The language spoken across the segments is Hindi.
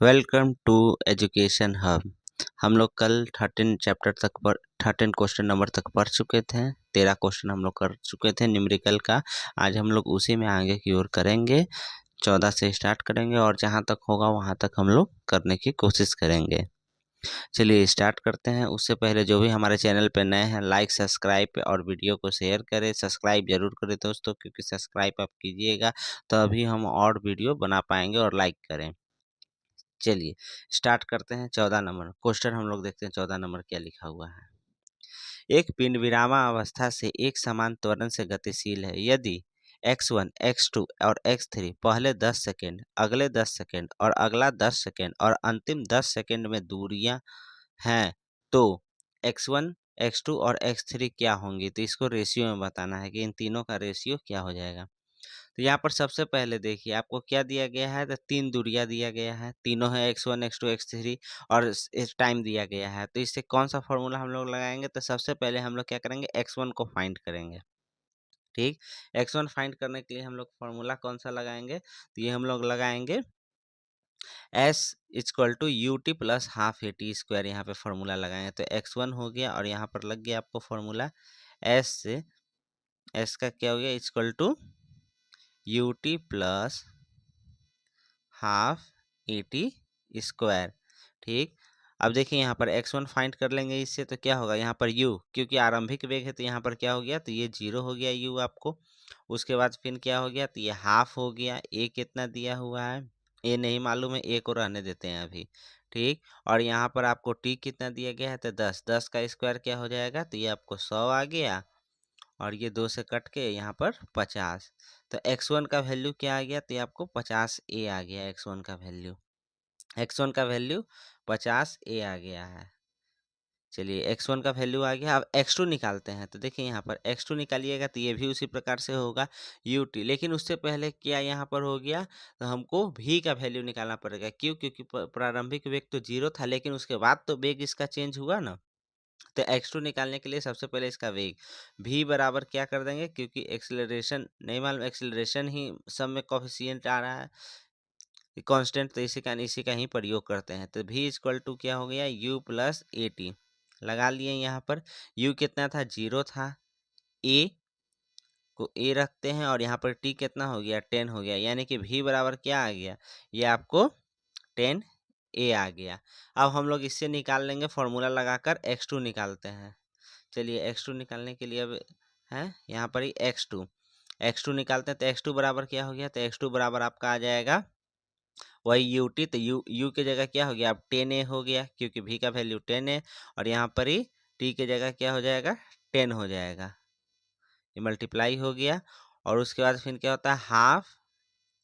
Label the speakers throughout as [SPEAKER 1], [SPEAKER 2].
[SPEAKER 1] Welcome to education hub. हम लोग कल 13 क्वेश्चन नंबर तक पढ़ चुके थे। 13 क्वेश्चन हम लोग कर चुके थे न्यूमेरिकल का। आज हम लोग उसी में आगे की ओर करेंगे। 14 से स्टार्ट करेंगे और जहाँ तक होगा वहाँ तक हम लोग करने की कोशिश करेंगे। चलिए स्टार्ट करते हैं। उससे पहले जो भी हमारे चैनल पे नए हैं, लाइक सब्सक्राइब और वीडियो को शेयर करें। सब्सक्राइब जरूर करें दोस्तों, क्योंकि सब्सक्राइब आप कीजिएगा तभी हम और वीडियो बना पाएंगे, और लाइक करें। चलिए स्टार्ट करते हैं। 14 नंबर क्वेश्चन हम लोग देखते हैं। 14 नंबर क्या लिखा हुआ है। एक पिंड विरामावस्था से एक समान त्वरण से गतिशील है यदि x1, x2 और x3 पहले 10 सेकेंड, अगले 10 सेकेंड और अगला 10 सेकेंड और अंतिम 10 सेकेंड में दूरियां हैं, तो x1, x2 और x3 क्या होंगी। तो इसको रेशियो में बताना है कि इन तीनों का रेशियो क्या हो जाएगा। तो यहाँ पर सबसे पहले देखिए आपको क्या दिया गया है। तो 3 दूरियां दिया गया है, तीनों है x1, x2, x3 और इस टाइम दिया गया है। तो इससे कौन सा फॉर्मूला हम लोग लगाएंगे। तो सबसे पहले हम लोग क्या करेंगे, x1 को फाइंड करेंगे। ठीक, x1 फाइंड करने के लिए हम लोग फॉर्मूला कौन सा लगाएंगे। तो ये हम लोग लगाएंगे s equal to u t plus half a t square. यहाँ पे फॉर्मूला लगाएंगे तो x1 हो गया और यहाँ पर लग गया आपको फॉर्मूला s से s का क्या हो गया, equal to u t plus half a t square. ठीक, अब देखिए यहाँ पर x1 फाइंड कर लेंगे इससे, तो क्या होगा यहाँ पर u, क्योंकि आरंभिक वेग है तो यहाँ पर क्या हो गया, तो ये 0 हो गया u आपको। उसके बाद फिर क्या हो गया, तो ये हाफ हो गया। a कितना दिया हुआ है, a नहीं मालूम है, a को रहने देते हैं अभी। ठीक, और यहाँ पर आपको t कितना दिया गया है, तो 10। 10 का स्क्वायर क्या हो जाएगा, तो ये आपको 100 आ गया और ये 2 से कट के यहाँ पर 50। तो x1 का वैल्यू क्या आ गया, तो ये आपको 50a आ गया। x1 का वैल्यू, x1 का वैल्यू 50a आ गया है। चलिए x1 का वैल्यू आ गया। अब x2 निकालते हैं। तो देखिए यहाँ पर x2 निकालिएगा तो ये भी उसी प्रकार से होगा ut, लेकिन उससे पहले क्या यहाँ पर हो गया, तो हमको v का वैल्यू निकालना पड़ेगा। क्यों, क्योंकि प्रारंभिक वेग तो 0 था, लेकिन उसके बाद तो वेग इसका चेंज हुआ ना। तो x2 निकालने के लिए सबसे पहले इसका वेग v बराबर क्या कर देंगे, क्योंकि एक्सेलरेशन नहीं मालूम, एक्सेलरेशन ही सब में कोफिशिएंट आ रहा है कांस्टेंट, तो इसी का ही प्रयोग करते हैं। तो v इक्वल टू क्या हो गया, u प्लस ए टी लगा लिए। यहाँ पर u कितना था, 0 था, a को a रखते हैं और यहाँ पर t कितना हो गया, 10 हो गया। यानी कि v बराबर क्या आ गया, ये आपको 10 a आ गया। अब हम लोग इससे निकाल लेंगे, फॉर्मूला लगाकर x2 निकालते हैं। चलिए x2 निकालने के लिए अब है यहाँ पर ही x2 निकालते हैं। तो x2 बराबर क्या हो गया, तो x2 बराबर आपका आ जाएगा वही यू टी। तो यू की जगह क्या हो गया, अब 10a हो गया, क्योंकि v का वैल्यू 10 है। और यहाँ पर ही t की जगह क्या हो जाएगा, 10 हो जाएगा। ये मल्टीप्लाई हो गया और उसके बाद फिर क्या होता है, हाफ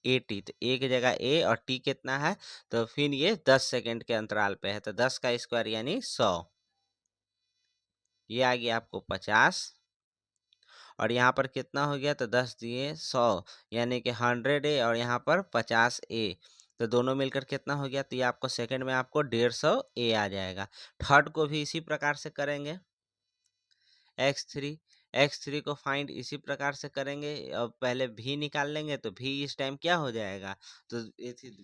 [SPEAKER 1] ए टी। तो a की जगह a और t कितना है, तो फिर ये 10 सेकेंड के अंतराल पे है। तो 10 का स्क्वायर यानी 100, ये आ गया आपको 50। और यहाँ पर कितना हो गया, तो 10 दिए 100 यानी कि 100a और यहाँ पर 50a। तो दोनों मिलकर कितना हो गया, तो ये आपको सेकंड में आपको 150a आ जाएगा। थर्ड को भी इसी प्रकार से करेंगे। x3 को फाइंड इसी प्रकार से करेंगे। अब पहले v निकाल लेंगे, तो v इस टाइम क्या हो जाएगा, तो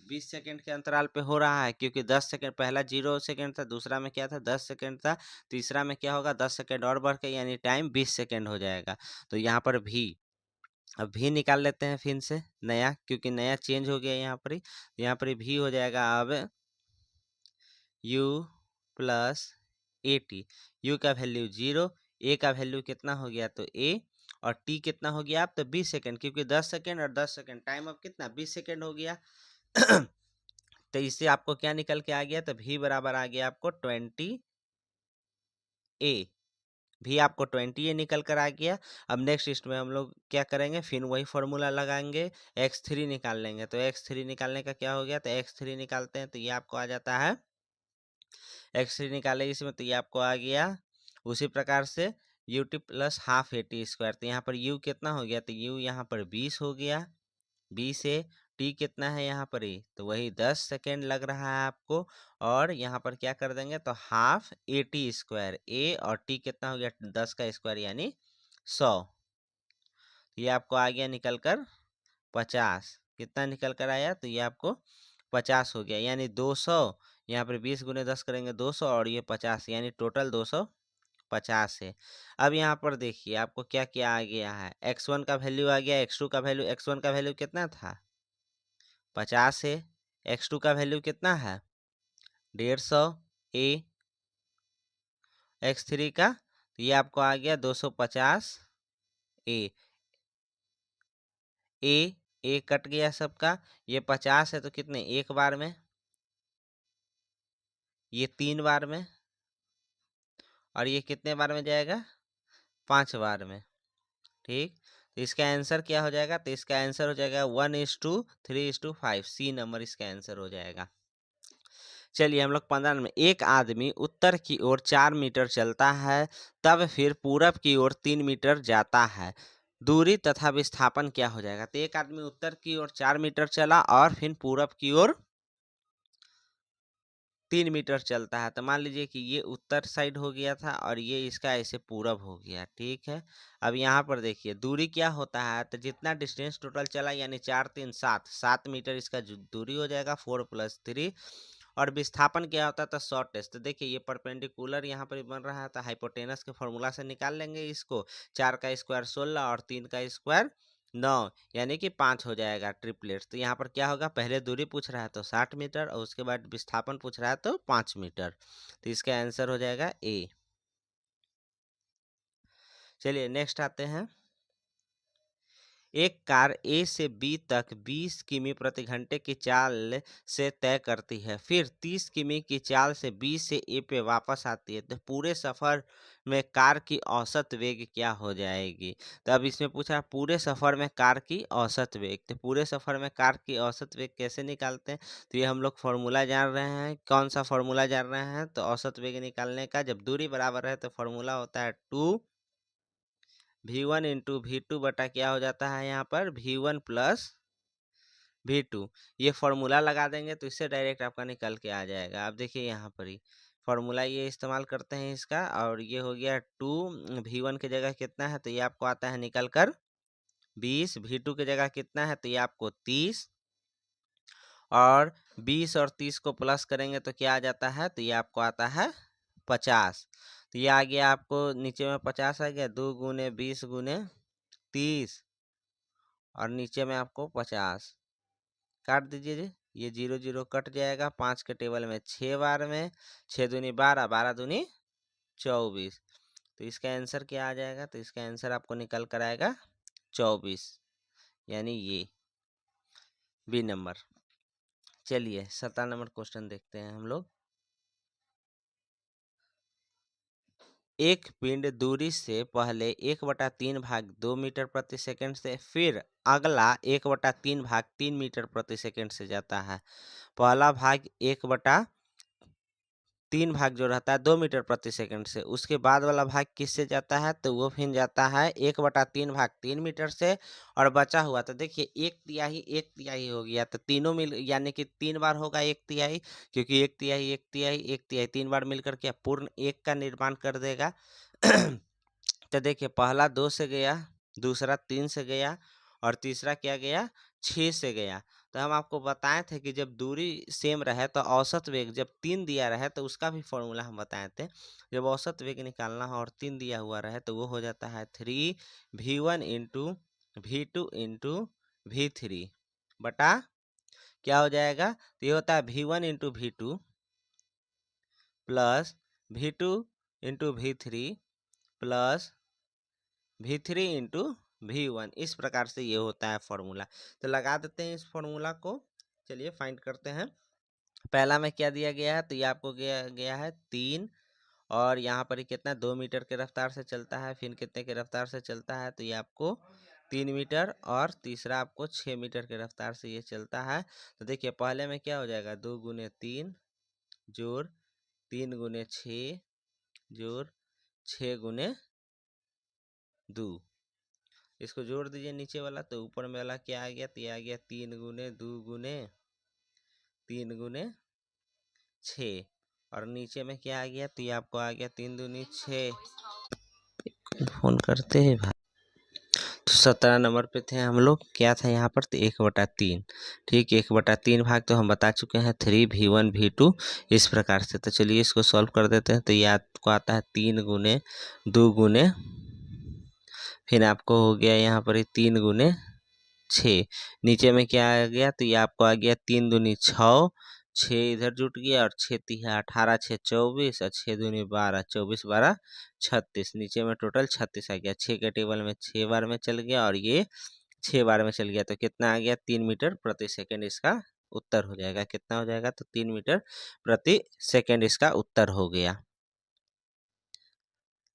[SPEAKER 1] 20 सेकंड के अंतराल पे हो रहा है, क्योंकि 10 सेकंड पहला 0 सेकंड था, दूसरा में क्या था 10 सेकंड था, तीसरा में क्या होगा 10 सेकंड और बढ़ के यानी टाइम 20 सेकंड हो जाएगा। तो यहाँ पर v, अब भी निकाल लेते हैं फिर से नया, क्योंकि नया चेंज हो गया यहाँ पर ही। यहाँ पर भी हो जाएगा अब u plus A T. You का वैल्यू 0, ए का वैल्यू कितना हो गया, तो a, और t कितना हो गया आप, तो 20 सेकंड, क्योंकि 10 सेकंड और 10 सेकंड टाइम अब कितना 20 सेकंड हो गया। तो इससे आपको क्या निकल के आ गया, तो v बराबर आ गया आपको 20a। भी आपको 20 निकल कर आ गया। अब नेक्स्ट इसमें हम लोग क्या करेंगे, फिर वही फॉर्मूला लगाएंगे, x3 निकाल लेंगे। तो x3 निकालने का क्या हो गया, तो x3 निकालते हैं तो ये आपको आ जाता है, x3 निकाले इसमें तो ये आपको आ गया उसी प्रकार से you t plus half a t square. तो यहाँ पर u कितना हो गया, तो u यहाँ पर 20 हो गया, 20 है। टी कितना है यहाँ पर ही, तो वही 10 सेकेंड लग रहा है आपको। और यहाँ पर क्या कर देंगे, तो हाफ ए टी स्क्वायर, ए और टी कितना हो गया 10 का स्क्वायर यानी 100। ये आपको आ गया निकल कर 50। कितना निकल कर आया, तो ये आपको 50 हो गया, यानी 200। यहाँ पर 20 गुने 10 करेंगे 200 और ये 50, यानी टोटल 250 है। अब यहाँ पर देखिए आपको क्या क्या आ गया है, x1 का वैल्यू आ गया, x2 का वैल्यू, x1 का वैल्यू कितना था 50 है, x2 का वैल्यू कितना है 150 ए, x3 का तो ये आपको आ गया 250 ए, ए कट गया सबका, ये 50 है तो कितने एक बार में, ये 3 बार में, और ये कितने बार में जाएगा 5 बार में। ठीक, तो इसका आंसर क्या हो जाएगा, तो इसका आंसर हो जाएगा 1:3:5, सी नंबर इसका आंसर हो जाएगा। चलिए हम लोग 15 में, एक आदमी उत्तर की ओर 4 मीटर चलता है, तब फिर पूरब की ओर 3 मीटर जाता है, दूरी तथा विस्थापन क्या हो जाएगा। तो एक आदमी उत्तर की ओर 4 मीटर चला और फिर पूरब की ओर 3 मीटर चलता है, तो मान लीजिए कि ये उत्तर साइड हो गया था और ये इसका ऐसे पूरब हो गया। ठीक है, अब यहाँ पर देखिए दूरी क्या होता है, तो जितना डिस्टेंस टोटल चला यानी 4 3 7, 7 मीटर इसका दूरी हो जाएगा, 4 + 3। और विस्थापन क्या होता है, तो शॉर्टेस्ट, तो देखिए ये परपेंडिकुलर यहाँ पर बन रहा है, तो हाइपोटेनस के फॉर्मूला से निकाल लेंगे इसको, 4 का स्क्वायर 16 और 3 का स्क्वायर 9, यानी कि 5 हो जाएगा ट्रिपलेट। तो यहाँ पर क्या होगा, पहले दूरी पूछ रहा है तो 60 मीटर और उसके बाद विस्थापन पूछ रहा है तो 5 मीटर, तो इसका आंसर हो जाएगा ए। चलिए नेक्स्ट आते हैं, एक कार ए से बी तक 20 किमी प्रति घंटे की चाल से तय करती है, फिर 30 किमी की चाल से बी से ए पे वापस आती है, तो पूरे सफ़र में कार की औसत वेग क्या हो जाएगी। तो अब इसमें पूछा पूरे सफ़र में कार की औसत वेग, तो पूरे सफ़र में कार की औसत वेग कैसे निकालते हैं, तो ये हम लोग फॉर्मूला जान रहे हैं, कौन सा फॉर्मूला जान रहे हैं, तो औसत वेग निकालने का जब दूरी बराबर है तो फॉर्मूला होता है 2v1 इंटू v2 बटा क्या हो जाता है यहाँ पर v1 + v2, ये फॉर्मूला लगा देंगे तो इससे डायरेक्ट आपका निकल के आ जाएगा। आप देखिए यहाँ पर ही फॉर्मूला ये इस्तेमाल करते हैं इसका, और ये हो गया 2v1 की जगह कितना है, तो ये आपको आता है निकल कर 20, v2 की जगह कितना है, तो ये आपको 30, और 20 और 30 को प्लस करेंगे तो क्या आ जाता है, तो ये आपको आता है 50। तो ये आ गया आपको नीचे में 50 आ गया, 2 गुने 20 गुने 30 और नीचे में आपको 50, काट दीजिए जी, ये 0 0 कट जाएगा, 5 के टेबल में 6 बार में, 6 दूनी 12, 12 दूनी 24, तो इसका आंसर क्या आ जाएगा, तो इसका आंसर आपको निकल कर आएगा 24, यानी ये बी नंबर। चलिए 17 नंबर क्वेश्चन देखते हैं हम लोग, एक पिंड दूरी से पहले 1/3 भाग 2 मीटर प्रति सेकंड से, फिर अगला 1/3 भाग 3 मीटर प्रति सेकंड से जाता है। पहला भाग 1/3 भाग जो रहता है 2 मीटर प्रति सेकंड से, उसके बाद वाला भाग किससे जाता है, तो वो फिर जाता है 1/3 भाग 3 मीटर से, और बचा हुआ तो देखिए 1/3 हो गया, तो तीनों मिल यानी कि 3 बार होगा 1/3, क्योंकि 1/3 1/3 1/3 3 बार मिलकर के पूर्ण 1 का निर्माण कर देगा। तो देखिए पहला 2 से गया, दूसरा 3 से गया, और तीसरा क्या गया 6 से गया। तो हम आपको बताए थे कि जब दूरी सेम रहे तो औसत वेग, जब 3 दिया रहे तो उसका भी फॉर्मूला हम बताए थे, जब औसत वेग निकालना हो और 3 दिया हुआ रहे तो वो हो जाता है 3v1 into v2 into v3 बटा क्या हो जाएगा, तो ये होता है v1 into v2 plus v2 into v3 plus v3 into v1, इस प्रकार से ये होता है फॉर्मूला। तो लगा देते हैं इस फॉर्मूला को, चलिए फाइंड करते हैं। पहला में क्या दिया गया है, तो ये आपको गया गया है 3, और यहाँ पर ही कितना 2 मीटर के रफ्तार से चलता है, फिर कितने के रफ्तार से चलता है, तो ये आपको 3 मीटर, और तीसरा आपको 6 मीटर के रफ्तार से ये चलता है। तो देखिए पहले में क्या हो जाएगा 2 गुने 3 जोड़ 3 गुने 6 जोड़ 6 गुने 2, इसको जोड़ दीजिए नीचे वाला, तो ऊपर में वाला क्या आ गया, तो ये आ गया 3 गुने 2 गुने 3 गुने 6, और नीचे में क्या आ गया, तो ये आपको आ गया 3 दूनी 6। फोन करते हैं भाई। तो 17 नंबर पे थे हम लोग। क्या था यहाँ पर, तो 1/3। ठीक, 1/3 भाग तो हम बता चुके हैं 3v1 v2 इस प्रकार से। तो चलिए इसको सॉल्व कर देते हैं। तो ये आपको आता है 3 गुने 2 गुने, फिर आपको हो गया यहाँ पर 3 गुने 6। नीचे में क्या आ गया, तो ये आपको आ गया 3 दूनी 6, 6 इधर जुट गया और 6 तिहा 18, 6 24 और 6 दूनी 12, 24 12 36। नीचे में टोटल 36 आ गया। 6 के टेबल में 6 बार में चल गया और ये 6 बार में चल गया। तो कितना आ गया, 3 मीटर प्रति सेकेंड इसका उत्तर हो जाएगा। कितना हो जाएगा, तो 3 मीटर प्रति सेकेंड इसका उत्तर हो गया।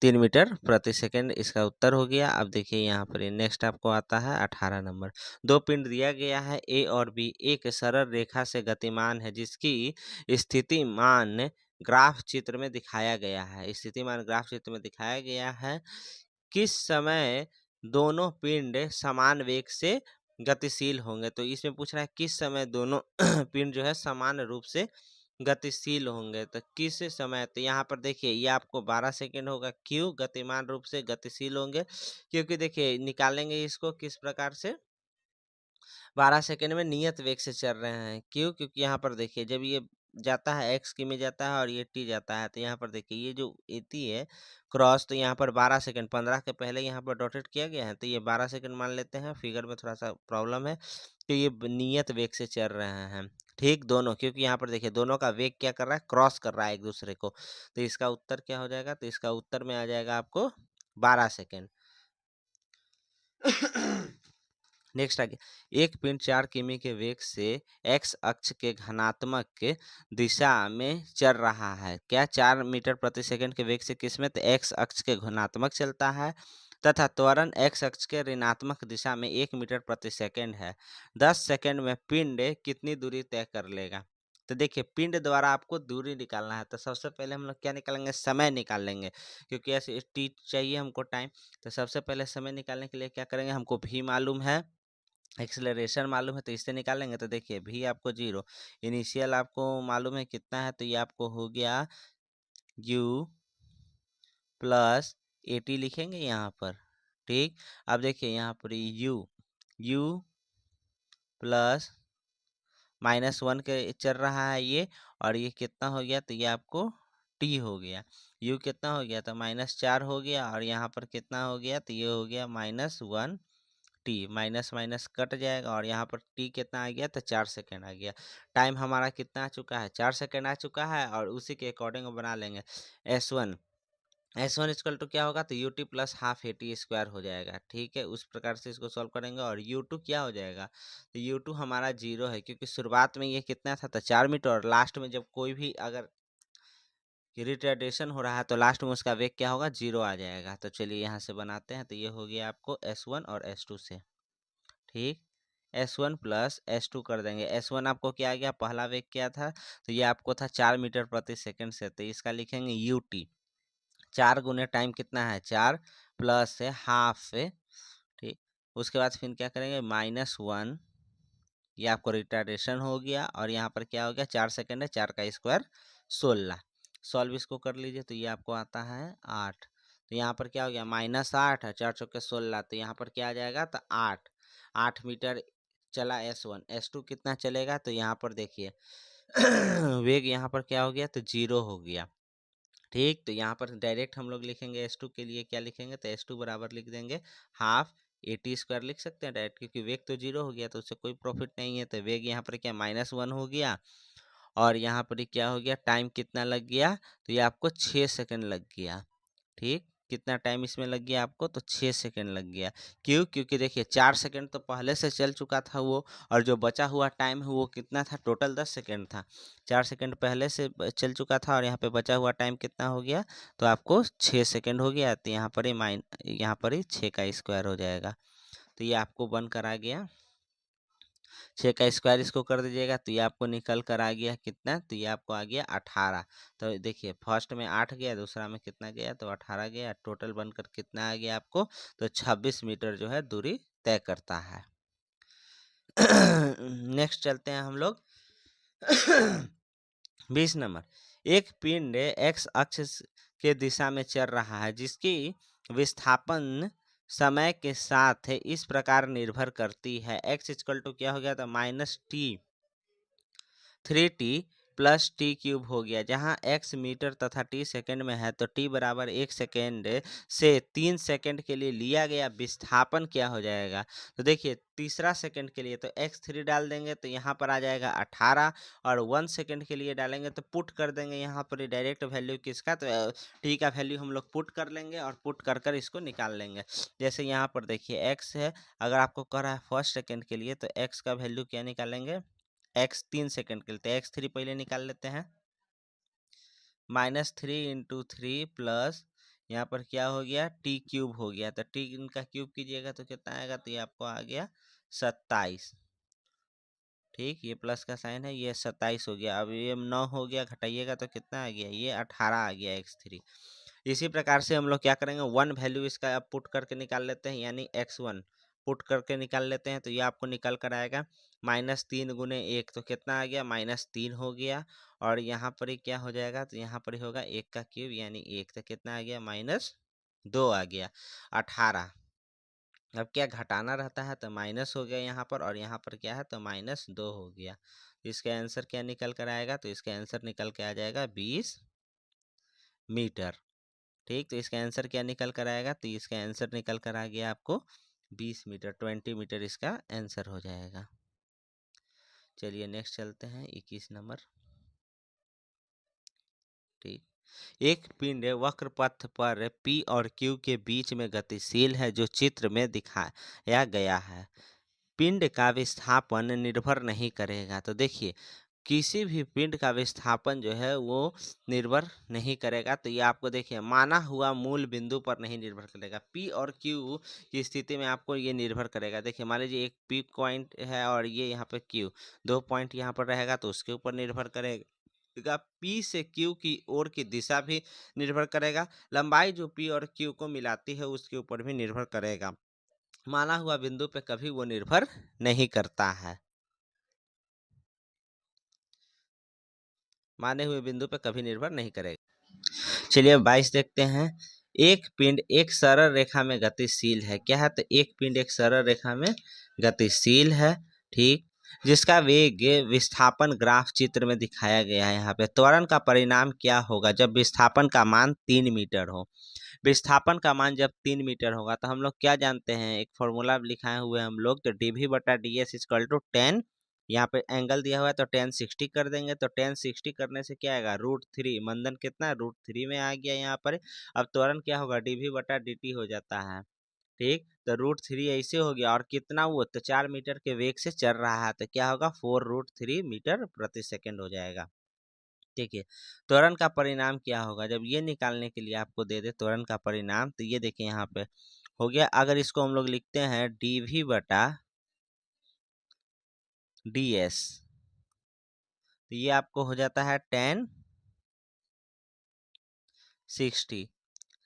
[SPEAKER 1] 3 मीटर प्रति सेकेंड इसका उत्तर हो गया। अब देखिए यहाँ पर नेक्स्ट आपको आता है 18 नंबर। दो पिंड दिया गया है ए और बी, एक सरल रेखा से गतिमान है जिसकी स्थितिमान ग्राफ चित्र में दिखाया गया है। स्थितिमान ग्राफ चित्र में दिखाया गया है। किस समय दोनों पिंड समान वेग से गतिशील होंगे। तो इसमें पूछ रहा है किस समय दोनों पिंड जो है समान रूप से गतिशील होंगे। तो किस समय, तो यहाँ पर देखिए ये आपको 12 सेकेंड होगा। क्यों गतिमान रूप से गतिशील होंगे, क्योंकि देखिए निकालेंगे इसको किस प्रकार से, 12 सेकेंड में नियत वेग से चल रहे हैं। क्यों, क्योंकि यहाँ पर देखिए जब ये जाता है एक्स की में जाता है और ये टी जाता है, तो यहाँ पर देखिए ये जो एती है क्रॉस, तो यहाँ पर 12 सेकेंड 15 के पहले यहाँ पर डॉटेड किया गया है, तो ये 12 सेकेंड मान लेते हैं। फिगर में थोड़ा सा प्रॉब्लम है, तो ये नियत वेग से चल रहे हैं। ठीक, दोनों, क्योंकि यहाँ पर देखिए दोनों का वेग क्या कर रहा है, क्रॉस कर रहा है एक दूसरे को। तो इसका उत्तर क्या हो जाएगा, तो इसका उत्तर में आ जाएगा आपको 12 सेकेंड। नेक्स्ट आ गया, एक पिंड 4 किमी के वेग से एक्स अक्ष के घनात्मक दिशा में चल रहा है। क्या 4 मीटर प्रति सेकंड के वेग से किसमें, तो एक्स अक्ष के घनात्मक चलता है तथा त्वरण एक्स अक्ष के ऋणात्मक दिशा में 1 मीटर प्रति सेकंड है। 10 सेकंड में पिंड कितनी दूरी तय कर लेगा। तो देखिए पिंड द्वारा आपको दूरी निकालना है, तो सबसे पहले हम लोग क्या निकालेंगे, समय निकाल लेंगे, क्योंकि ऐसे टी चाहिए हमको टाइम। तो सबसे पहले समय निकालने के लिए क्या करेंगे, हमको भी मालूम है, एक्सेलरेशन मालूम है, तो इससे निकालेंगे। तो देखिए भी आपको 0, इनिशियल आपको मालूम है कितना है, तो ये आपको हो गया u प्लस 80 लिखेंगे यहाँ पर। ठीक, अब देखिए यहाँ पर u प्लस -1 के चल रहा है ये, और ये कितना हो गया, तो ये आपको t हो गया। u कितना हो गया, तो -4 हो गया, और यहाँ पर कितना हो गया, तो ये हो गया -1 टी, माइनस माइनस कट जाएगा, और यहाँ पर टी कितना आ गया, तो 4 सेकेंड आ गया। टाइम हमारा कितना आ चुका है, 4 सेकेंड आ चुका है, और उसी के अकॉर्डिंग बना लेंगे S1 इक्वल टू क्या होगा, तो you t plus half a t square हो जाएगा। ठीक है, उस प्रकार से इसको सॉल्व करेंगे। और U2 क्या हो जाएगा, तो U2 हमारा 0 है, क्योंकि शुरुआत में ये कितना था, तो 4 मीटर, और लास्ट में जब कोई भी अगर रिटार्डेशन हो रहा है तो लास्ट में उसका वेग क्या होगा, 0 आ जाएगा। तो चलिए यहाँ से बनाते हैं। तो ये हो गया आपको S1 और S2 से। ठीक, S1 प्लस S2 कर देंगे। S1 आपको क्या आ गया, पहला वेग क्या था, तो ये आपको था 4 मीटर प्रति सेकंड से, तो इसका लिखेंगे UT। 4 गुने टाइम कितना है, 4 प्लस से हाफ से। ठीक, उसके बाद फिर क्या करेंगे, -1, ये आपको रिटार्डेशन हो गया, और यहाँ पर क्या हो गया, 4 सेकंड है, 4 का स्क्वायर 16। सॉल्व इसको कर लीजिए, तो ये आपको आता है 8। तो यहाँ पर क्या हो गया, -8 है, 4 चौके 16, तो यहाँ पर क्या आ जाएगा, तो 8 मीटर चला S1। S2 कितना चलेगा, तो यहाँ पर देखिए वेग यहाँ पर क्या हो गया, तो 0 हो गया। ठीक, तो यहाँ पर डायरेक्ट हम लोग लिखेंगे S2 के लिए क्या लिखेंगे, तो S2 बराबर लिख देंगे हाफ AT स्क्वायर लिख सकते हैं डायरेक्ट, क्योंकि वेग तो 0 हो गया, तो उससे कोई प्रॉफिट नहीं है। तो वेग यहाँ पर क्या -1 हो गया, और यहाँ पर क्या हो गया, टाइम कितना लग गया, तो ये आपको 6 सेकंड लग गया। ठीक, कितना टाइम इसमें लग गया आपको, तो 6 सेकंड लग गया। क्यों, क्योंकि देखिए 4 सेकंड तो पहले से चल चुका था वो, और जो बचा हुआ टाइम है वो कितना था, टोटल 10 सेकंड था। 4 सेकंड पहले से चल चुका था, और यहाँ पे बचा हुआ टाइम कितना हो गया, तो आपको 6 सेकंड हो गया। तो यहाँ पर ही 6 का स्क्वायर हो जाएगा। तो ये आपको बनकर आ गया 6 का स्क्वायर, इसको कर दीजिएगा, तो ये आपको निकल कर आ गया कितना, तो ये आपको आ गया 18। तो देखिए फर्स्ट में 8 गया, दूसरा में कितना गया, तो 18 गया। टोटल बनकर कितना आ गया आपको, तो 26 मीटर जो है दूरी तय करता है। नेक्स्ट चलते हैं हम लोग 20 नंबर। एक पिंड एक्स अक्ष के दिशा में चल रहा है जिसकी विस्थापन समय के साथ इस प्रकार निर्भर करती है। x इक्वल टू क्या हो गया था, -t 3t plus T cube हो गया, जहाँ x मीटर तथा t सेकंड में है, तो t बराबर 1 सेकेंड से 3 सेकंड के लिए लिया गया विस्थापन क्या हो जाएगा। तो देखिए तीसरा सेकंड के लिए तो x3 डाल देंगे तो यहाँ पर आ जाएगा 18, और 1 सेकंड के लिए डालेंगे तो पुट कर देंगे यहाँ पर डायरेक्ट वैल्यू किसका, तो t का वैल्यू हम लोग पुट कर लेंगे और पुट कर कर इसको निकाल लेंगे। जैसे यहाँ पर देखिए x है, अगर आपको कह रहा है फर्स्ट सेकंड के लिए, तो x का वैल्यू क्या निकालेंगे, x 3 सेकंड के लिए, तो x3 पहले निकाल लेते हैं, -3 × 3 प्लस यहाँ पर क्या हो गया, टी क्यूब हो गया, तो टी इनका क्यूब कीजिएगा तो कितना आएगा, तो ये आपको आ गया 27। ठीक, ये प्लस का साइन है, ये 27 हो गया। अब ये 9 हो गया, घटाइएगा तो कितना आ गया, ये 18 आ गया x3। इसी प्रकार से हम लोग क्या करेंगे, वन वैल्यू इसका अब पुट करके निकाल लेते हैं, यानी x1 पुट करके निकाल लेते हैं, तो ये आपको निकल कर आएगा -3 × 1, तो कितना आ गया, -3 हो गया। और यहाँ पर ही क्या हो जाएगा, तो यहाँ पर ही होगा 1 का क्यूब यानी 1, तो कितना आ गया, -2 आ गया, 18। अब क्या घटाना रहता है तो माइनस हो गया यहाँ पर, और यहाँ पर क्या है तो -2 हो गया। तो इसका आंसर क्या निकल कर आएगा, तो इसका आंसर निकल के आ जाएगा 20 मीटर। ठीक, तो इसका आंसर क्या निकल कर आएगा, तो इसका आंसर निकल कर आ गया आपको 20 मीटर, 20 मीटर इसका आंसर हो जाएगा। चलिए नेक्स्ट चलते हैं 21 नंबर। ठीक, एक पिंड वक्र पथ पर P और Q के बीच में गतिशील है, जो चित्र में दिखाया गया है। पिंड का विस्थापन निर्भर नहीं करेगा। तो देखिए किसी भी पिंड का विस्थापन जो है वो निर्भर नहीं करेगा। तो ये आपको देखिए माना हुआ मूल बिंदु पर नहीं निर्भर करेगा। पी और क्यू की स्थिति में आपको ये निर्भर करेगा। देखिए मान लीजिए एक पी पॉइंट है और ये यहाँ पे क्यू, दो पॉइंट यहाँ पर रहेगा तो उसके ऊपर निर्भर करेगा। पी से क्यू की ओर की दिशा भी निर्भर करेगा। लंबाई जो पी और क्यू को मिलाती है उसके ऊपर भी निर्भर करेगा। माना हुआ बिंदु पे कभी वो निर्भर नहीं करता है। माने हुए बिंदु पे कभी निर्भर नहीं करेगा। चलिए अब 22 देखते हैं। एक पिंड एक सरल रेखा में गतिशील है। क्या है, तो एक पिंड एक सरल रेखा में गतिशील है। ठीक, जिसका वेग विस्थापन ग्राफ चित्र में दिखाया गया है। यहाँ पे त्वरण का परिणाम क्या होगा जब विस्थापन का मान 3 मीटर हो। विस्थापन का मान जब 3 मीटर होगा तो हम लोग क्या जानते हैं, एक फॉर्मूला लिखाए हुए हम लोग, तो dv/ds इक्वल टू 10, यहाँ पे एंगल दिया हुआ है तो 1060 कर देंगे। तो 1060 करने से क्या आएगा, √3, मंदन कितना √3 में आ गया यहाँ पर। अब त्वरण क्या होगा, dv/dt हो जाता है। ठीक, तो √3 ऐसे हो गया, और कितना वो तो 4 मीटर के वेग से चल रहा है, तो क्या होगा 4√3 मीटर प्रति सेकंड हो जाएगा। ठीक है, त्वरण का परिणाम क्या होगा जब ये निकालने के लिए आपको दे दे त्वरण का परिणाम, तो ये देखिए यहाँ पे हो गया। अगर इसको हम लोग लिखते हैं dv/ds, तो ये आपको हो जाता है 1060।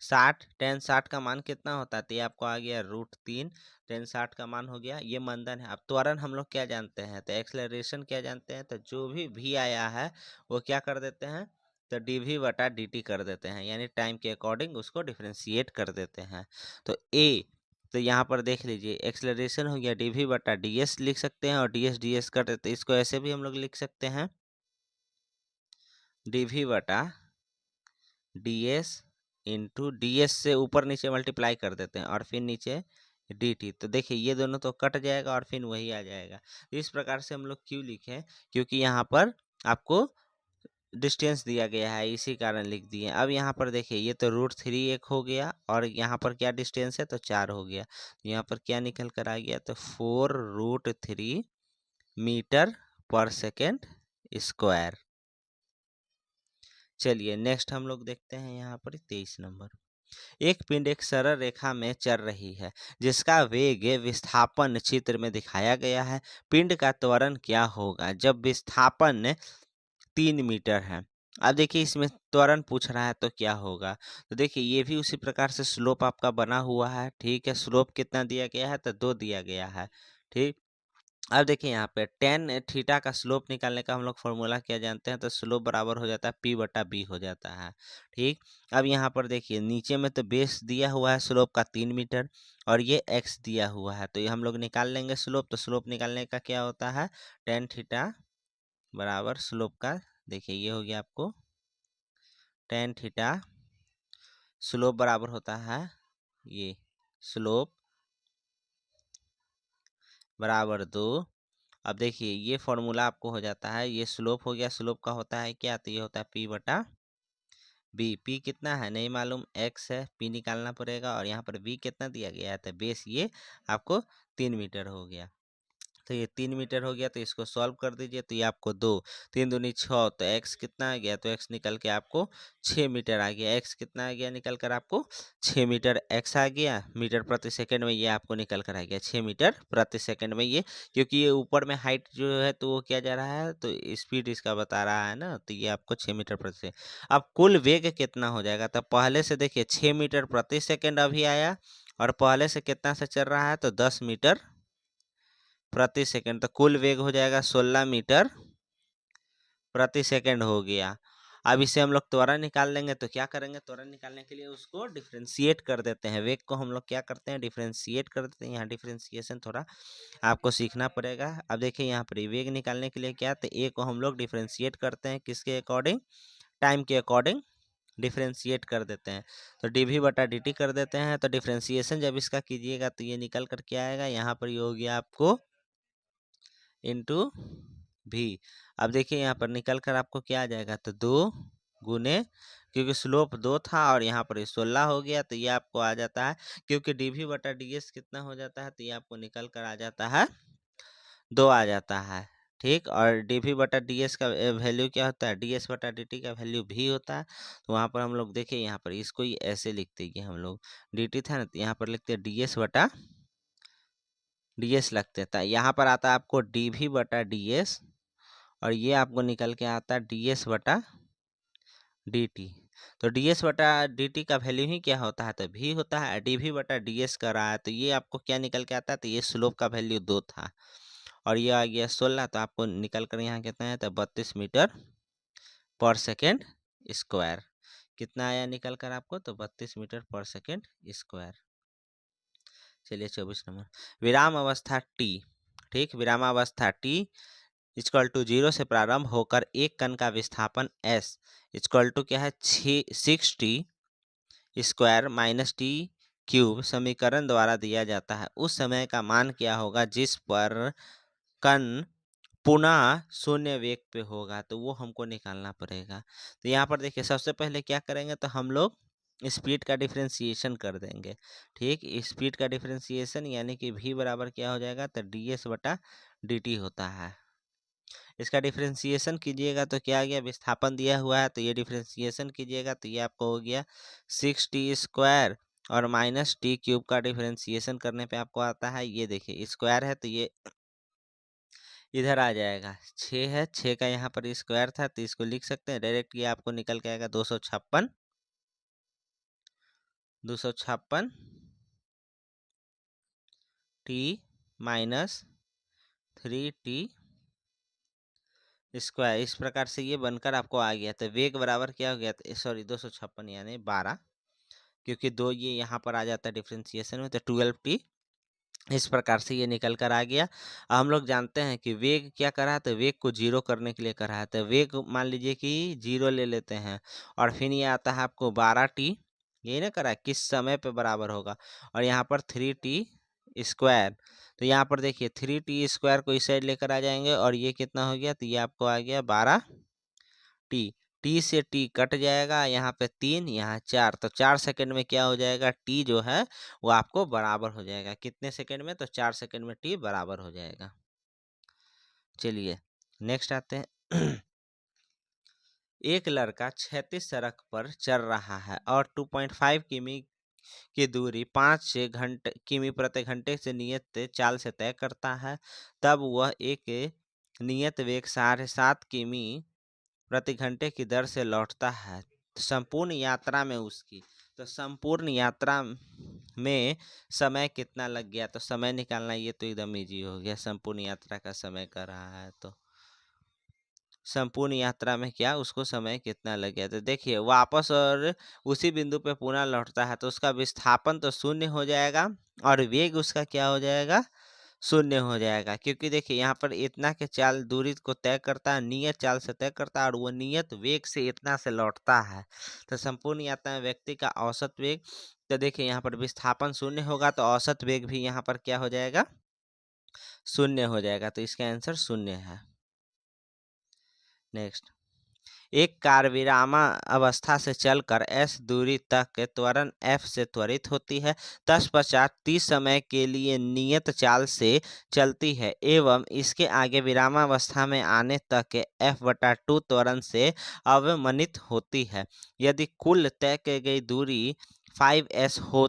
[SPEAKER 1] 1060 का मान कितना होता है, तो ये आपको आ गया √3। 1060 का मान हो गया, ये मंदन है। अब त्वरण हम लोग क्या जानते हैं, तो एक्सेलरेशन क्या जानते हैं, तो जो भी v आया है वो क्या कर देते हैं, तो dv/dt कर देते हैं, यानी टाइम के अकॉर्डिंग उसको डिफ्रेंशिएट कर देते हैं। तो a, तो यहाँ पर देख लीजिए एक्सेलरेशन हो गया dv/ds लिख सकते हैं, और ds कर देते हैं। इसको ऐसे भी हम लोग लिख सकते हैं dv/ds इंटू ds से ऊपर नीचे मल्टीप्लाई कर देते हैं और फिर नीचे dt। तो देखिए ये दोनों तो कट जाएगा और फिर वही आ जाएगा। तो इस प्रकार से हम लोग क्यों लिखे, क्योंकि यहाँ पर आपको डिस्टेंस दिया गया है, इसी कारण लिख दिए। अब यहाँ पर देखिए ये तो √3 एक हो गया, और यहाँ पर क्या डिस्टेंस है, तो 4 हो गया। यहाँ पर क्या निकल कर आ गया, तो 4√3 मीटर पर सेकेंड स्क्वायर। चलिए नेक्स्ट हम लोग देखते हैं यहाँ पर 23 नंबर। एक पिंड एक सरल रेखा में चल रही है, जिसका वेग विस्थापन चित्र में दिखाया गया है। पिंड का त्वरण क्या होगा जब विस्थापन 3 मीटर है। अब देखिए इसमें त्वरण पूछ रहा है तो क्या होगा, तो देखिए ये भी उसी प्रकार से स्लोप आपका बना हुआ है। ठीक है, स्लोप कितना दिया गया है, तो 2 दिया गया है। ठीक, अब देखिए यहाँ पे टेन थीटा का स्लोप निकालने का हम लोग फॉर्मूला क्या जानते हैं, तो स्लोप बराबर हो जाता है P बटा B हो जाता है। ठीक, अब यहाँ पर देखिए नीचे में तो बेस दिया हुआ है स्लोप का 3 मीटर और ये x दिया हुआ है, तो ये हम लोग निकाल लेंगे स्लोप। तो स्लोप निकालने का क्या होता है, टेन थीटा बराबर स्लोप का, देखिए ये हो गया आपको टेन थीटा, स्लोप बराबर होता है ये स्लोप बराबर 2। अब देखिए ये फॉर्मूला आपको हो जाता है, ये स्लोप हो गया, स्लोप का होता है क्या, तो ये होता है P बटा B। P कितना है नहीं मालूम, x है, P निकालना पड़ेगा, और यहाँ पर B कितना दिया गया है, तो बेस ये आपको 3 मीटर हो गया। तो ये 3 मीटर हो गया, तो इसको सॉल्व कर दीजिए, तो ये आपको 2 3 दूनी 6, तो x कितना आ गया, तो x निकल के आपको 6 मीटर आ गया। x कितना आ गया निकल कर आपको 6 मीटर, x आ गया मीटर प्रति सेकंड में, ये आपको निकल कर आ गया 6 मीटर प्रति सेकंड में ये, क्योंकि ये ऊपर में हाइट जो है तो वो क्या जा रहा है, तो स्पीड इसका बता रहा है ना, तो ये आपको 6 मीटर प्रति सेकंड। अब कुल वेग कितना हो जाएगा, तो पहले से देखिए 6 मीटर प्रति सेकंड अभी आया, और पहले से कितना से चल रहा है, तो 10 मीटर प्रति सेकंड, तो कुल वेग हो जाएगा 16 मीटर प्रति सेकंड हो गया। अब इसे हम लोग त्वरण निकाल लेंगे, तो क्या करेंगे, त्वरण निकालने के लिए उसको डिफ्रेंशिएट कर देते हैं, वेग को हम लोग क्या करते हैं, डिफ्रेंशिएट कर देते हैं। यहाँ डिफ्रेंशिएशन थोड़ा आपको सीखना पड़ेगा। अब देखिए यहाँ पर वेग निकालने के लिए क्या, तो ए को हम लोग डिफ्रेंशिएट करते हैं किसके अकॉर्डिंग, टाइम के अकॉर्डिंग डिफ्रेंशिएट कर देते हैं, तो dv बटा dt कर देते हैं। तो डिफ्रेंशिएशन जब इसका कीजिएगा तो ये निकल कर क्या आएगा, यहाँ पर ये हो गया आपको इंटू भी। अब देखिए यहाँ पर निकल कर आपको क्या आ जाएगा, तो 2 गुने, क्योंकि स्लोप 2 था और यहाँ पर 16 हो गया, तो ये आपको आ जाता है, क्योंकि dv बटा ds कितना हो जाता है, तो ये आपको निकल कर आ जाता है 2 आ जाता है। ठीक, और dv बटा ds का वैल्यू क्या होता है, ds बटा dt का वैल्यू भी होता है। तो वहाँ पर हम लोग देखिए यहाँ पर इसको ही ऐसे लिखते हैं हम लोग, dt था ना, तो यहाँ पर लिखते हैं ds बटा ds लगते था, यहाँ पर आता है आपको dv बटा ds, और ये आपको निकल के आता है ds बटा dt। तो ds बटा dt का वैल्यू ही क्या होता है, तो v होता है, dv बटा ds कर रहा है, तो ये आपको क्या निकल के आता है, तो ये स्लोप का वैल्यू 2 था और ये आ गया 16, तो आपको निकल कर यहाँ कितना है, तो 32 मीटर पर सेकेंड स्क्वायर। कितना आया निकल कर आपको, तो 32 मीटर पर सेकेंड स्क्वायर। चलिए 24 नंबर, विराम अवस्था t। ठीक, विरामावस्था t इक्वल टू 0 से प्रारंभ होकर एक कण का विस्थापन s इक्वल टू क्या है, 6t square minus T cube समीकरण द्वारा दिया जाता है। उस समय का मान क्या होगा जिस पर कण पुनः शून्य वेग पे होगा, तो वो हमको निकालना पड़ेगा। तो यहाँ पर देखिए सबसे पहले क्या करेंगे, तो हम लोग स्पीड का डिफरेंशिएशन कर देंगे। ठीक, स्पीड का डिफरेंशिएशन यानी कि v बराबर क्या हो जाएगा, तो ds बटा dt होता है। इसका डिफरेंशिएशन कीजिएगा तो क्या आ गया, विस्थापन दिया हुआ है, तो ये डिफरेंशिएशन कीजिएगा तो ये आपको हो गया 6t स्क्वायर और माइनस टी क्यूब का डिफरेंशिएशन करने पे आपको आता है, ये देखिए स्क्वायर है तो ये इधर आ जाएगा, 6 है, 6 का यहाँ पर स्क्वायर था तो इसको लिख सकते हैं डायरेक्ट, ये आपको निकल के आएगा 256 टी माइनस 3t स्क्वायर। इस प्रकार से ये बनकर आपको आ गया। तो वेग बराबर क्या हो गया, सॉरी 256 यानी 12, क्योंकि 2 ये यहाँ पर आ जाता है डिफ्रेंशिएशन में, तो 12t। इस प्रकार से ये निकल कर आ गया। हम लोग जानते हैं कि वेग क्या करा है, तो वेग को 0 करने के लिए करा है, तो वेग मान लीजिए कि 0 ले लेते हैं और फिर ये आता है आपको 12t, यही ना करा है, किस समय पे बराबर होगा, और यहाँ पर 3t स्क्वायर। तो यहाँ पर देखिए 3t स्क्वायर को इस साइड लेकर आ जाएंगे और ये कितना हो गया, तो ये आपको आ गया 12t। टी से टी कट जाएगा, यहाँ पे 3 यहाँ 4, तो 4 सेकंड में क्या हो जाएगा, टी जो है वो आपको बराबर हो जाएगा कितने सेकंड में, तो 4 सेकंड में टी बराबर हो जाएगा। चलिए नेक्स्ट आते हैं। एक लड़का क्षैतिज सड़क पर चल रहा है और 2.5 किमी की दूरी 5 से घंटे किमी प्रति घंटे से नियत चाल से तय करता है। तब वह एक नियत वेग 7.5 किमी प्रति घंटे की दर से लौटता है। संपूर्ण यात्रा में उसकी, तो संपूर्ण यात्रा में समय कितना लग गया, तो समय निकालना ये तो एकदम इजी हो गया। संपूर्ण यात्रा का समय कर रहा है तो संपूर्ण यात्रा में क्या उसको समय कितना लग गया, तो देखिए वापस और उसी बिंदु पे पुनः लौटता है तो उसका विस्थापन तो शून्य हो जाएगा और वेग उसका क्या हो जाएगा, शून्य हो जाएगा। क्योंकि देखिए यहाँ पर इतना के चाल दूरी को तय करता है, नियत चाल से तय करता है और वो नियत वेग से इतना से लौटता है। तो संपूर्ण यात्रा में व्यक्ति का औसत वेग, तो देखिए यहाँ पर विस्थापन शून्य होगा तो औसत वेग भी यहाँ पर क्या हो जाएगा, शून्य हो जाएगा। तो इसका आंसर शून्य है। नेक्स्ट, एक कार विरामावस्था से चलकर s दूरी तक के त्वरण f से त्वरित होती है, तत्पश्चात t समय के लिए नियत चाल से चलती है एवं इसके आगे विरामावस्था में आने तक के f/2 त्वरण से अवमनित होती है। यदि कुल तय की गई दूरी 5s हो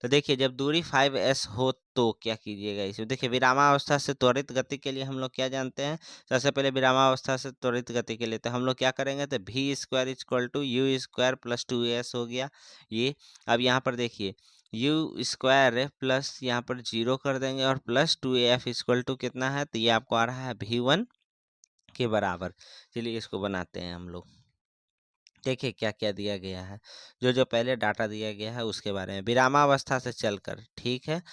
[SPEAKER 1] तो देखिए जब दूरी 5s हो तो क्या कीजिएगा इसमें, देखिए विरामावस्था से त्वरित गति के लिए हम लोग क्या जानते हैं, सबसे पहले विरामावस्था से त्वरित गति के लिए तो हम लोग क्या करेंगे, तो v square equal to u square plus 2s हो गया ये। अब यहाँ पर देखिए यू स्क्वायर प्लस यहाँ पर 0 कर देंगे और प्लस 2af इक्वल टू कितना है, तो ये आपको आ रहा है v1 के बराबर। चलिए इसको बनाते हैं हम लोग। देखिए क्या क्या दिया गया है, जो जो पहले डाटा दिया गया है उसके बारे में। विरामावस्था से चलकर, ठीक है,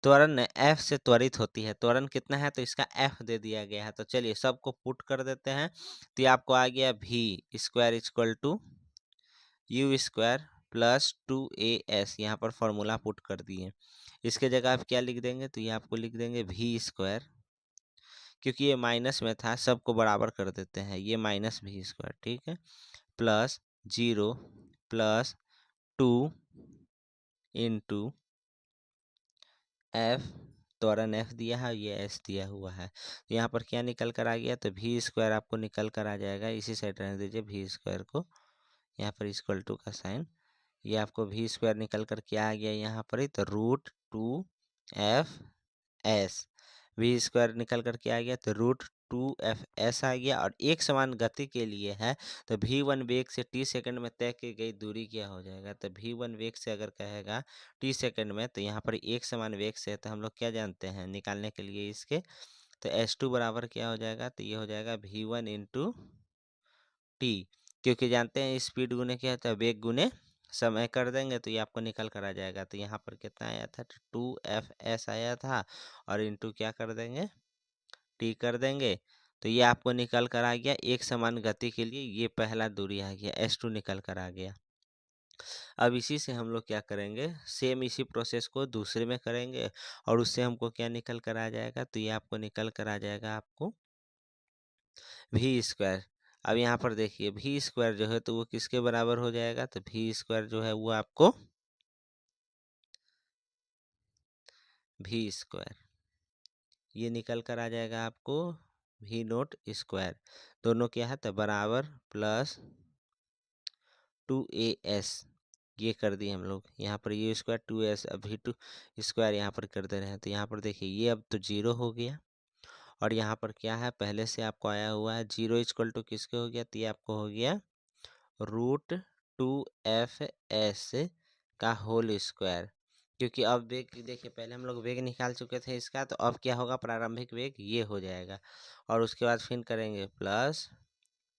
[SPEAKER 1] त्वरण f से त्वरित होती है, त्वरण कितना है तो इसका f दे दिया गया है। तो चलिए सबको पुट कर देते हैं, तो ये आपको आ गया v square equal to u square plus 2as, यहाँ पर फॉर्मूला पुट कर दिए। इसके जगह आप क्या लिख देंगे, तो ये आपको लिख देंगे v स्क्वायर, क्योंकि ये माइनस में था सबको बराबर कर देते हैं, ये माइनस v स्क्वायर, ठीक है, प्लस 0 प्लस 2 इंटू एफ, त्वरण एफ दिया है, ये एस दिया हुआ है। तो यहाँ पर क्या निकल कर आ गया, तो v स्क्वायर आपको निकल कर आ जाएगा, इसी साइड रहने दीजिए v स्क्वायर को, यहाँ पर इक्वल टू का साइन, ये आपको v स्क्वायर निकल कर क्या आ गया यहाँ पर ही, तो √2f(s), v स्क्वायर निकल कर क्या आ गया, तो √2f(s) आ गया। और एक समान गति के लिए है तो v1 वेग से t सेकंड में तय की गई दूरी क्या हो जाएगा, तो v1 वेग से अगर कहेगा t सेकंड में, तो यहाँ पर एक समान वेग से है, तो हम लोग क्या जानते हैं निकालने के लिए इसके, तो s2 बराबर क्या हो जाएगा, तो ये हो जाएगा v1 इंटू टी, क्योंकि जानते हैं स्पीड गुने क्या होता है, वेग गुने समय कर देंगे तो ये आपको निकल कर आ जाएगा। तो यहाँ पर कितना आया था, 2f(s) आया था और इंटू क्या कर देंगे, टी कर देंगे, तो ये आपको निकल कर आ गया एक समान गति के लिए, ये पहला दूरी आ गया, s2 निकल कर आ गया। अब इसी से हम लोग क्या करेंगे, सेम इसी प्रोसेस को दूसरे में करेंगे और उससे हमको क्या निकल कर आ जाएगा, तो ये आपको निकल कर आ जाएगा आपको v स्क्वायर। अब यहाँ पर देखिए v स्क्वायर जो है तो वो किसके बराबर हो जाएगा, तो v स्क्वायर जो है वो आपको v स्क्वायर ये निकल कर आ जाएगा आपको v0 स्क्वायर, दोनों क्या है तो बराबर प्लस 2as, ये कर दिए हम लोग। यहाँ पर u स्क्वायर 2s, अब v2 स्क्वायर यहाँ पर कर दे रहे हैं, तो यहाँ पर देखिए ये अब तो 0 हो गया और यहाँ पर क्या है पहले से आपको आया हुआ है 0 इक्वल टू किसके हो गया, तो ये आपको हो गया √2f(s) का होल स्क्वायर। क्योंकि अब वेग देखिए पहले हम लोग वेग निकाल चुके थे इसका, तो अब क्या होगा प्रारंभिक वेग ये हो जाएगा और उसके बाद फिर करेंगे प्लस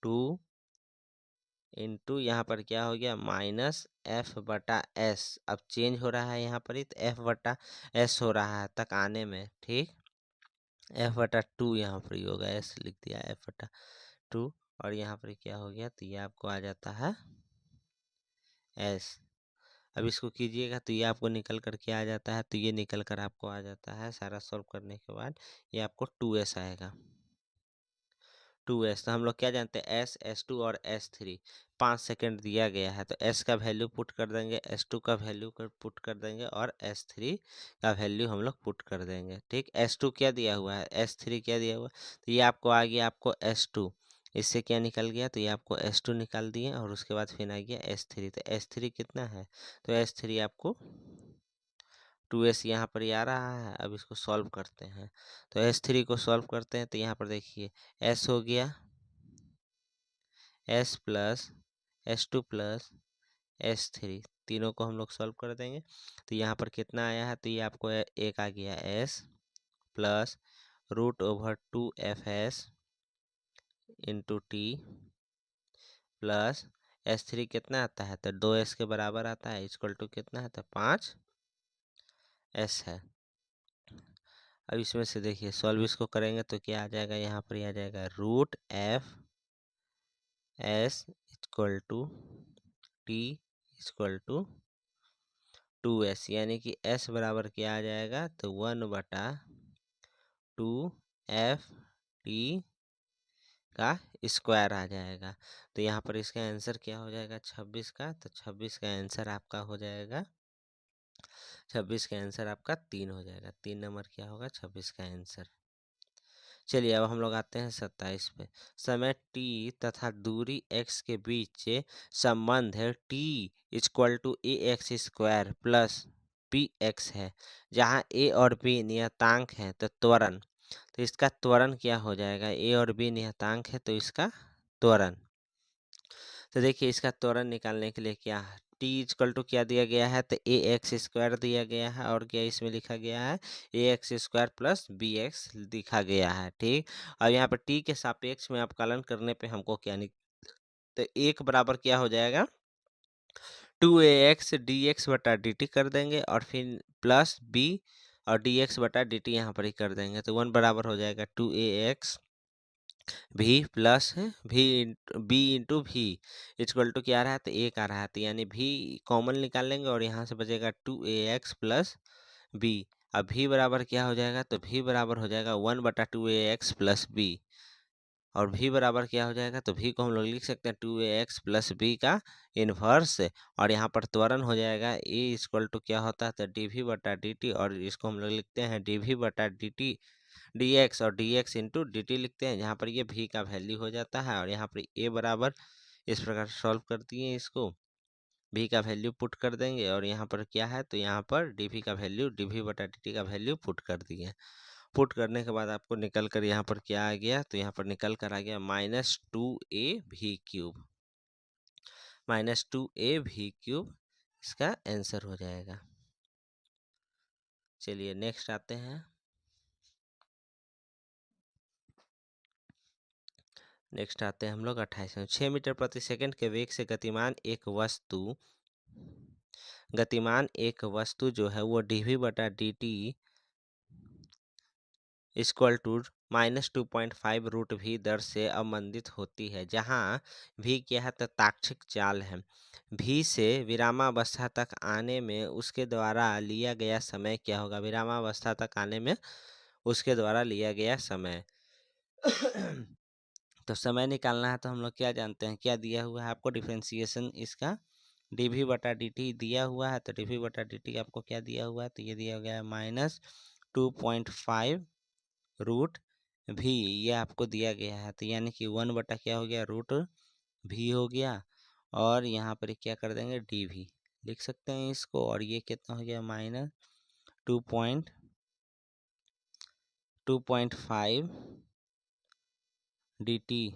[SPEAKER 1] 2 इंटू यहाँ पर क्या हो गया -f/s, अब चेंज हो रहा है यहाँ पर ही, तो f/s हो रहा है तक आने में, ठीक, f/2 यहाँ पर ही होगा, s लिख दिया f/2 और यहाँ पर क्या हो गया, तो ये आपको आ जाता है s। अब इसको कीजिएगा तो ये आपको निकल कर के आ जाता है, तो ये निकल कर आपको आ जाता है सारा सॉल्व करने के बाद ये आपको 2s आएगा, 2s। तो हम लोग क्या जानते हैं s, s2 और s3, 5 सेकंड दिया गया है तो s का वैल्यू पुट कर देंगे, s2 का वैल्यू पुट कर देंगे और s3 का वैल्यू हम लोग पुट कर देंगे, ठीक। s2 क्या दिया हुआ है, s3 क्या दिया हुआ है, तो ये आपको आ गया आपको s2, इससे क्या निकल गया, तो ये आपको s2 निकाल दिए और उसके बाद फिर आ गया s3, तो s3 कितना है, तो s3 आपको 2s यहाँ पर ही आ रहा है। अब इसको सॉल्व करते हैं, तो s3 को सॉल्व करते हैं तो यहाँ पर देखिए s हो गया s plus s2 plus s3, तीनों को हम लोग सॉल्व कर देंगे। तो यहाँ पर कितना आया है, तो ये आपको एक आ गया s plus √2f(s) into T plus s3 कितना आता है, तो 2s के बराबर आता है, इक्वल टू कितना है, तो 5s है। अब इसमें से देखिए सॉल्व इसको करेंगे तो क्या आ जाएगा, यहाँ पर आ जाएगा √f(s) equal to t equal to 2s, यानी कि s बराबर क्या आ जाएगा, तो 1/2f(t) का स्क्वायर आ जाएगा। तो यहाँ पर इसका आंसर क्या हो जाएगा, 26 का। तो 26 का आंसर आपका हो जाएगा, 26 का आंसर आपका 3 हो जाएगा। 3 नंबर क्या होगा, 26 का आंसर। चलिए अब हम लोग आते हैं 27 पे। समय t तथा दूरी x के बीच संबंध है t equal to ax² plus bx है, जहाँ a और b नियतांक हैं। तो त्वरण, तो इसका त्वरण क्या हो जाएगा, a और b नियतांक है तो इसका त्वरण। तो देखिए इसका त्वरण निकालने के लिए क्या है, t इक्वल टू क्या दिया गया है, तो ax² दिया गया है, और क्या इसमें लिखा गया है, ax² प्लस bx लिखा गया है। ठीक, अब यहाँ पर t के सापेक्ष में अपकलन करने पे हमको क्या तो एक बराबर क्या हो जाएगा, 2ax dx बटा dt कर देंगे, और फिर प्लस b और dx बटा dt यहाँ पर ही कर देंगे। तो 1 बराबर हो जाएगा 2ax भी प्लस बी इंटू भी इक्वल टू क्या आ रहा है, तो एक आ रहा है, तो यानी भी कॉमन निकाल लेंगे और यहाँ से बचेगा 2ax प्लस बी। अब भी बराबर क्या हो जाएगा, तो भी बराबर हो जाएगा 1/2ax प्लस बी, और भी बराबर क्या हो जाएगा, तो भी को हम लोग लिख सकते हैं 2ax प्लस बी का इन्वर्स, और यहाँ पर त्वरण हो जाएगा ए इक्वल टू क्या होता है, तो dv बटा dt, और इसको हम लोग लिखते हैं dv बटा dt dx, और dx इंटू dt लिखते हैं, जहाँ पर ये v का वैल्यू हो जाता है। और यहाँ पर a बराबर इस प्रकार सॉल्व कर दिए, इसको v का वैल्यू पुट कर देंगे, और यहाँ पर क्या है, तो यहाँ पर dv का वैल्यू dv बटा dt का वैल्यू पुट कर दिए। पुट करने के बाद आपको निकल कर यहाँ पर क्या आ गया, तो यहाँ पर निकल कर आ गया -2ab³ -2ab³ इसका आंसर हो जाएगा। चलिए नेक्स्ट आते हैं। नेक्स्ट आते हैं हम लोग 28 में। 6 मीटर प्रति सेकंड के वेग से गतिमान एक वस्तु जो है वो dv बटा dt इक्वल टू -2.5√v दर से अवमंदित होती है, जहाँ v क्या है, तो ताक्षिक चाल है। v से विरामावस्था तक आने में उसके द्वारा लिया गया समय क्या होगा, विरामावस्था तक आने में उसके द्वारा लिया गया समय। तो समय निकालना है, तो हम लोग क्या जानते हैं, क्या दिया हुआ है आपको डिफ्रेंसिएशन इसका, dv बटा dt दिया हुआ है। तो dv बटा dt आपको क्या दिया हुआ है, तो ये दिया गया है -2.5√v, ये आपको दिया गया है। तो यानी कि 1 बटा क्या हो गया, √v हो गया, और यहाँ पर क्या कर देंगे, dv लिख सकते हैं इसको, और ये कितना हो गया, -2.5 dt,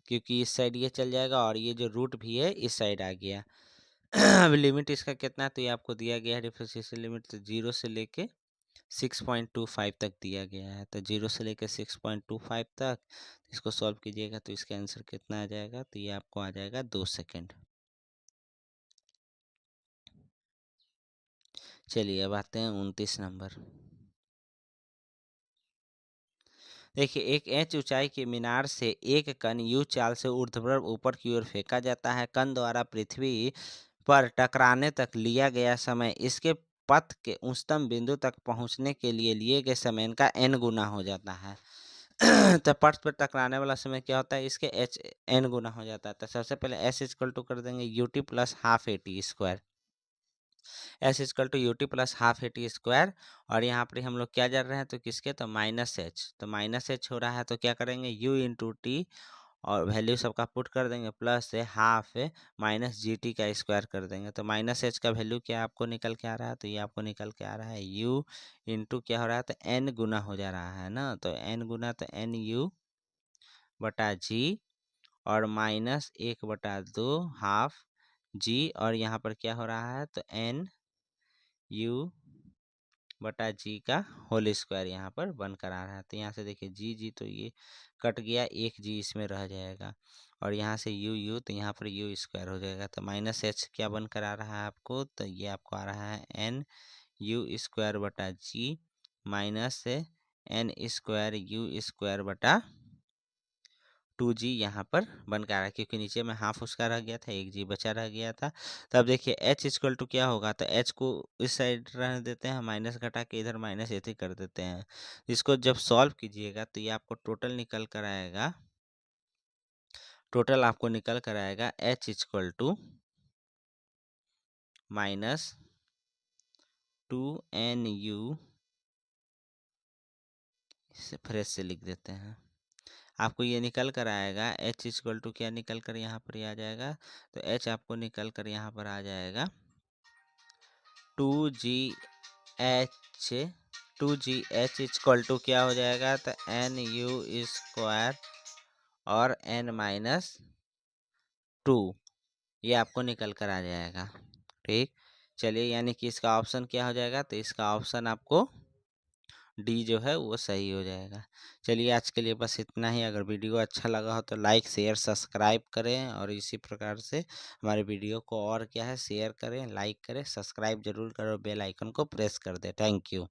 [SPEAKER 1] क्योंकि इस साइड ये चल जाएगा, और ये जो रूट भी है इस साइड आ गया। अब लिमिट इसका कितना है, तो ये आपको दिया गया है डिफरेंशिएशन लिमिट, तो 0 से लेके 6.25 तक दिया गया है। तो 0 से लेकर 6.25 तक इसको सॉल्व कीजिएगा, तो इसका आंसर कितना आ जाएगा, तो ये आपको आ जाएगा 2 सेकेंड। चलिए अब आते हैं 29 नंबर। देखिए, एक इंच ऊंचाई के मीनार से एक कण यू चाल से ऊर्ध्वाधर ऊपर की ओर फेंका जाता है। कण द्वारा पृथ्वी पर टकराने तक लिया गया समय इसके पथ के उच्चतम बिंदु तक पहुंचने के लिए गए समय का n गुना हो जाता है। तो पथ पर टकराने वाला समय क्या होता है, इसके n गुना हो जाता है। तो सबसे पहले s इक्वल टू कर देंगे ut plus half AT², s equal to ut plus half AT², और यहाँ पर हम लोग क्या जान रहे हैं, तो किसके, तो -h, तो -h हो रहा है, तो क्या करेंगे u इंटू टी, और वैल्यू सबका पुट कर देंगे, प्लस से हाफ -gt का स्क्वायर कर देंगे। तो -h का वैल्यू क्या आपको निकल के आ रहा है, तो ये आपको निकल के आ रहा है u इंटू क्या हो रहा है, तो n गुना हो जा रहा है ना, तो n गुना तो nu बटा g, और -1/2 हाफ जी, और यहाँ पर क्या हो रहा है, तो एन यू बटा जी का होल स्क्वायर यहाँ पर बनकर आ रहा है। तो यहाँ से देखिए जी जी तो ये कट गया, एक जी इसमें रह जाएगा, और यहाँ से यू यू तो यहाँ पर यू स्क्वायर हो जाएगा। तो माइनस एच क्या बनकर आ रहा है आपको, तो ये आपको आ रहा है एन यू स्क्वायर बटा g minus n square u square बटा 2g यहाँ पर बन के आ रहा है, क्योंकि नीचे में हाफ उसका रह गया था, एक जी बचा रह गया था। तब देखिए h इक्वल टू क्या होगा, तो h को इस साइड रहने देते हैं, माइनस घटा के इधर माइनस ऐसे कर देते हैं। इसको जब सॉल्व कीजिएगा तो ये आपको टोटल निकल कर आएगा, टोटल आपको निकल कर आएगा h equal to minus 2nu, इसे फ्रेश से लिख देते हैं, आपको ये निकल कर आएगा h इक्वल टू क्या निकल कर यहाँ पर आ जाएगा, तो h आपको निकल कर यहाँ पर आ जाएगा 2g इक्वल टू क्या हो जाएगा, तो एन यू स्क्वायर और n माइनस 2, ये आपको निकल कर आ जाएगा। ठीक, चलिए यानी कि इसका ऑप्शन क्या हो जाएगा, तो इसका ऑप्शन आपको डी जो है वो सही हो जाएगा। चलिए आज के लिए बस इतना ही। अगर वीडियो अच्छा लगा हो तो लाइक शेयर सब्सक्राइब करें, और इसी प्रकार से हमारे वीडियो को और क्या है शेयर करें, लाइक करें, सब्सक्राइब जरूर करें और बेल आइकन को प्रेस कर दें। Thank you.